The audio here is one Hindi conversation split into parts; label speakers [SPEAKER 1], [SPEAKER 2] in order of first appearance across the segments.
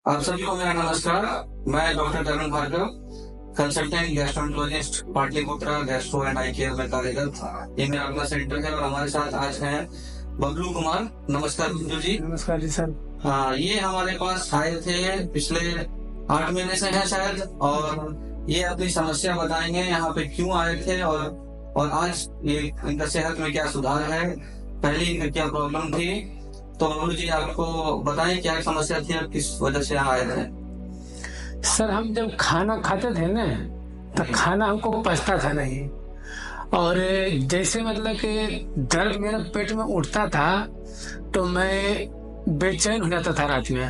[SPEAKER 1] आप सभी को मेरा नमस्कार। मैं doctor Tarun Bhargav, consultant gastroenterologist, Pataliputra gastro and eye care में कार्यरत। ये मेरा अपना सेंटर है और हमारे साथ आज हैं बबलू कुमार। नमस्कार बबलू जी।
[SPEAKER 2] नमस्कार जी सर।
[SPEAKER 1] हाँ, ये हमारे पास आए थे पिछले 8 महीने से हैं शायद, और ये अपनी समस्या बताएंगे यहाँ पे क्यों आए थे और आज ये इनका सेहत में क्या सुधार है, पहले इनका क्या प्रॉब्लम थी। तो बबलू जी आपको बताएं क्या समस्या थी और किस वजह से यहाँ आए थे।
[SPEAKER 2] सर हम जब खाना खाते थे ना तो खाना हमको पचता था नहीं, और जैसे मतलब कि दर्द मेरे पेट में उठता था तो मैं बेचैन हो जाता था रात में।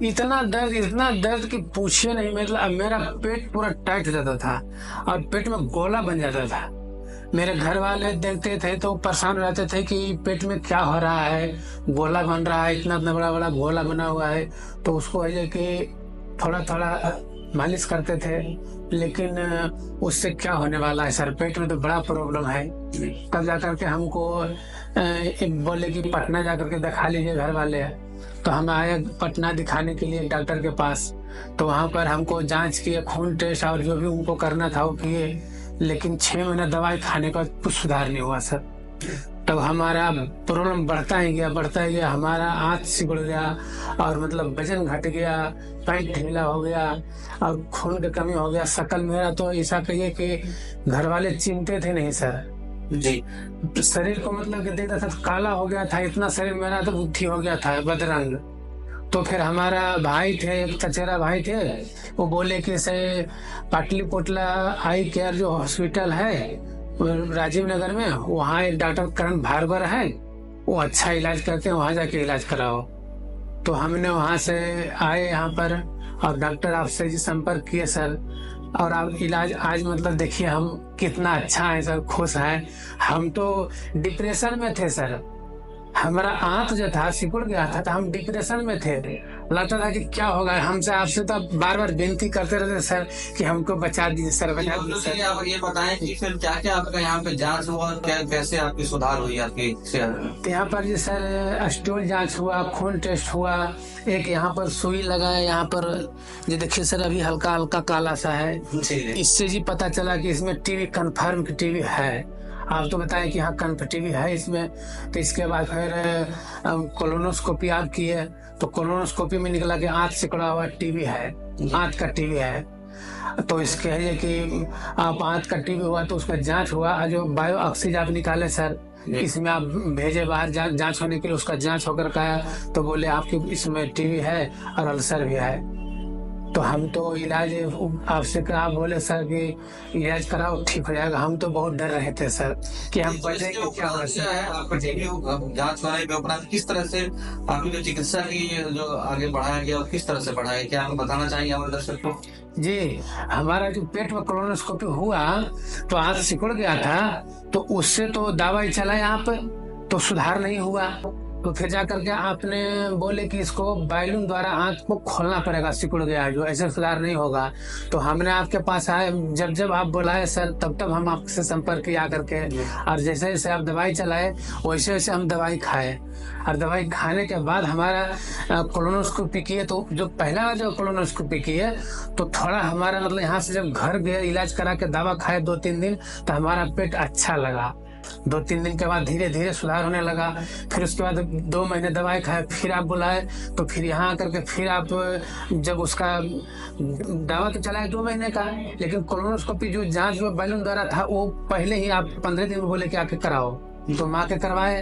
[SPEAKER 2] इतना दर्द कि पूछिए नहीं। मतलब अब मेरा पेट पूरा टाइट हो जाता था और पेट में गोला बन जाता था। मेरे घर वाले देखते थे तो परेशान हो जाते थे कि पेट में क्या हो रहा है, गोला बन रहा है, इतना इतना बड़ा बड़ा गोला बना हुआ है। तो उसको है कि थोड़ा थोड़ा मालिश करते थे, लेकिन उससे क्या होने वाला है सर, पेट में तो बड़ा प्रॉब्लम है। तब जाकर के हमको बोले कि पटना जाकर के दिखा लीजिए घर वाले। तो हम आए पटना दिखाने के लिए डॉक्टर के पास। तो वहाँ पर हमको जांच किए, खून टेस्ट और जो भी उनको करना था वो किए, लेकिन 6 महीना दवाई खाने का कुछ सुधार नहीं हुआ सर। तब हमारा प्रॉब्लम बढ़ता ही गया। हमारा आंत सिकुड़ गया और मतलब वजन घट गया, पेट ढीला हो गया और खून की कमी हो गया। शकल मेरा तो ऐसा कहिए कि घर वाले चिंते थे नहीं सर
[SPEAKER 1] जी।
[SPEAKER 2] शरीर को मतलब कि देखता था काला हो गया था, इतना शरीर मेरा तो बुद्धि हो गया था बदरंग। तो फिर हमारा भाई थे, एक चचेरा भाई थे, वो बोले कि से पाटलिपुत्रा आई केयर जो हॉस्पिटल है राजीव नगर में, वहाँ एक डॉक्टर करण भार्गव है, वो अच्छा इलाज करते हैं, वहाँ जाके इलाज कराओ। तो हमने वहाँ से आए यहाँ पर और डॉक्टर आपसे जी संपर्क किए सर। और आप इलाज आज मतलब देखिए हम कितना अच्छा है सर, खुश हैं। हम तो डिप्रेशन में थे सर, हमारा आंत जो था सिकुड़ गया था तो हम डिप्रेशन में थे। लगता था कि क्या होगा हमसे। आपसे तो बार बार विनती करते रहते सर कि हमको बचा दीजिए सर, बचा दीजिए सर।
[SPEAKER 1] आप ये बताएं कि फिर क्या क्या आपका यहाँ पे जांच हुआ, क्या कैसे आपकी सुधार हुई आपकी सेहत?
[SPEAKER 2] यहाँ पर जी सर स्टूल जांच हुआ, खून टेस्ट हुआ, एक यहाँ पर सुई लगाया, यहाँ पर ये देखिए सर अभी हल्का हल्का काला सा है। इससे जी पता चला कि इसमें टीबी कन्फर्म की टीबी है। आप तो बताएं कि हाँ कन्फर्म टीबी है इसमें। तो इसके बाद फिर कोलोनोस्कोपी आप किए तो कोलोनोस्कोपी में निकला कि आंत सिकुड़ा हुआ टीबी है, आंत का टीबी है। तो इसके है कि आप आंत का टीबी हुआ तो उसका जांच हुआ, जो बायो ऑक्सीजन आप निकाले सर, इसमें आप भेजे बाहर जांच होने के लिए। उसका जांच होकर का आया तो बोले आपकी इसमें टीबी है और अल्सर भी है। तो हम तो इलाज आपसे कहा, बोले सर कि इलाज कराओ ठीक हो जाएगा। हम तो बहुत डर रहे थे सर कि हम बचेंगे क्या होगा सर।
[SPEAKER 1] आपका जांच होने के उपरांत किस तरह से आपकी जो चिकित्सा की जो आगे बढ़ाया गया और किस तरह से बढ़ाया गया, क्या आप बताना चाहेंगे हमारे दर्शक को?
[SPEAKER 2] जी, हमारा जो पेट में कोलोनोस्कोपी हुआ तो आंत सिकुड़ गया था, तो उससे तो दवाई चला यहाँ पर तो सुधार नहीं हुआ। तो फिर जाकर के आपने बोले कि इसको बैलून द्वारा आंत को खोलना पड़ेगा, सिकुड़ गया जो, ऐसे सुधार नहीं होगा। तो हमने आपके पास आए, जब आप बुलाए सर तब हम आपसे संपर्क किया करके, और जैसे जैसे आप दवाई चलाए वैसे वैसे हम दवाई खाए। और दवाई खाने के बाद हमारा कोलोनोस्कोपी किए, तो जो पहला जो कोलोनोस्कोपी किए तो थोड़ा हमारा मतलब यहाँ से जब घर गए इलाज करा के दवा खाए 2-3 दिन तो हमारा पेट अच्छा लगा। 2-3 दिन के बाद धीरे धीरे सुधार होने लगा। फिर उसके बाद 2 महीने दवाई खाए, फिर आप बुलाए तो फिर यहाँ आकर के फिर आप जब उसका दवा तो चलाए 2 महीने का, लेकिन कोलोनोस्कोपी जो जांच वो बैलून द्वारा था वो पहले ही आप 15 दिन में बोले कि आके कराओ। तो माँ के करवाए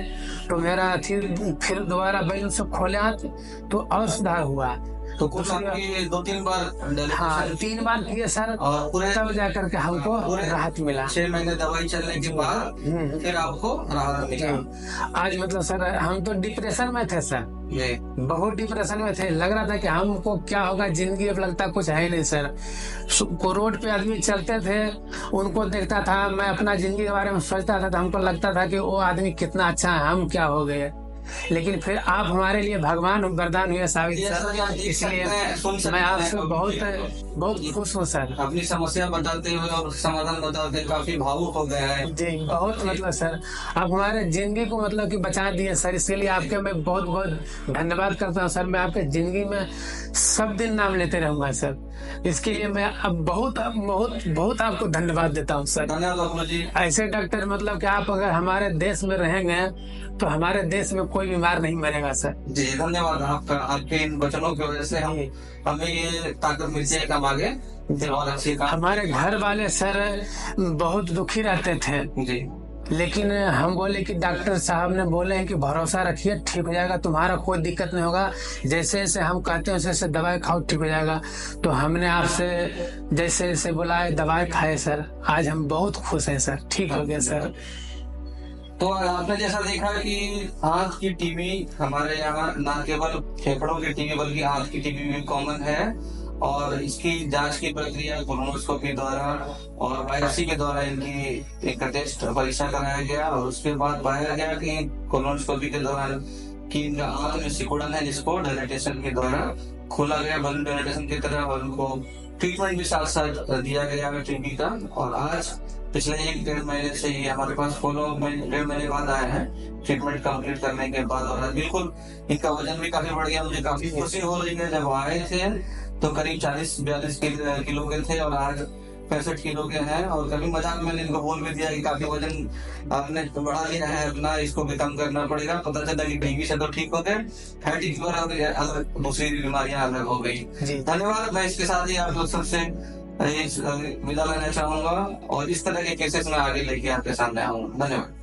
[SPEAKER 2] तो मेरा फिर दोबारा बैलून से खोले हाथ तो और सुधार हुआ।
[SPEAKER 1] तो कुछ आपकी 2-3 बार?
[SPEAKER 2] हाँ 3 बार किए सर, और पूरे तब जाकर के हमको राहत मिला।
[SPEAKER 1] 6 महीने दवाई चलने के बाद फिर आपको राहत मिला।
[SPEAKER 2] आज मतलब सर हम तो डिप्रेशन में थे सर, बहुत डिप्रेशन में थे। लग रहा था कि हमको क्या होगा जिंदगी, अब लगता कुछ है नहीं सर। रोड पे आदमी चलते थे उनको देखता था, मैं अपना जिंदगी के बारे में सोचता था तो हमको लगता था कि वो आदमी कितना अच्छा है, हम क्या हो गए। लेकिन फिर आप हमारे लिए भगवान वरदान हुए साबित सर, इसलिए मैं आपसे बहुत खुश हूँ सर।
[SPEAKER 1] अपनी समस्या बताते हुए और समाधान बताते काफी भावुक हो गया है
[SPEAKER 2] जी। बहुत मतलब सर आप हमारे जिंदगी को मतलब कि बचा दिए सर, इसके लिए आपके मैं बहुत बहुत धन्यवाद करता हूँ सर। मैं आपके जिंदगी में सब दिन नाम लेते रहूंगा सर। इसके लिए मैं अब बहुत बहुत बहुत आपको धन्यवाद देता हूँ सर।
[SPEAKER 1] धन्यवाद डॉक्टर जी।
[SPEAKER 2] ऐसे डॉक्टर मतलब कि आप अगर हमारे देश में रहेंगे तो हमारे देश में कोई बीमार नहीं मरेगा सर।
[SPEAKER 1] जी धन्यवाद आपका। आपके इन वचनों की वजह से हमें ये ताकत मिलती है कम आगे और अच्छी काम।
[SPEAKER 2] हमारे घर वाले सर बहुत दुखी रहते थे
[SPEAKER 1] जी,
[SPEAKER 2] लेकिन हम बोले कि डॉक्टर साहब ने बोले हैं कि भरोसा रखिए, ठीक हो जाएगा, तुम्हारा कोई दिक्कत नहीं होगा, जैसे जैसे हम कहते हैं वैसे वैसे दवाई खाओ, ठीक हो जाएगा। तो हमने आपसे जैसे जैसे बुलाए दवाई खाए सर, आज हम बहुत खुश हैं सर, ठीक हो गया सर।
[SPEAKER 1] तो आपने जैसा देखा कि आंख की टीबी हमारे यहाँ न केवल फेफड़ों की टीबी बल्कि आंख की टीबी भी कॉमन है और इसकी जांच की प्रक्रिया कोलोनोस्कोपी द्वारा और बायोप्सी के द्वारा इनकी एक टेस्ट परीक्षा कराया गया और उसके बाद पाया गया कि कोलोनोस्कोपी के दौरान कि इनका आंख में सिकुड़न है जिसको डायलेटेशन के द्वारा खोला गया, बलून डायलेटेशन की तरह, और उनको ट्रीटमेंट भी साथ साथ दिया गया टीबी का। और आज पिछले 1-1.5 महीने से ये हमारे पास फॉलो में 1.5 महीने बाद आए हैं ट्रीटमेंट कंप्लीट करने के बाद। और बिल्कुल इनका वजन भी काफी बढ़ गया, मुझे काफी खुशी हो रही है। जब आए थे तो करीब 40-42 किलो के थे और आज 65 किलो के हैं। और कभी मजाक में मैंने इनको बोल भी दिया कि काफी वजन आपने बढ़ा लिया है अपना, इसको भी कम करना पड़ेगा। पता चला कि टीबी से तो ठीक हो गए, फैटी लीवर अलग दूसरी बीमारियां अलग हो गई। धन्यवाद। मैं इसके साथ ही आप लोग सबसे विदा लेना चाहूंगा और इस तरह के केसेस में आगे लेके आपके सामने आऊंगा। धन्यवाद।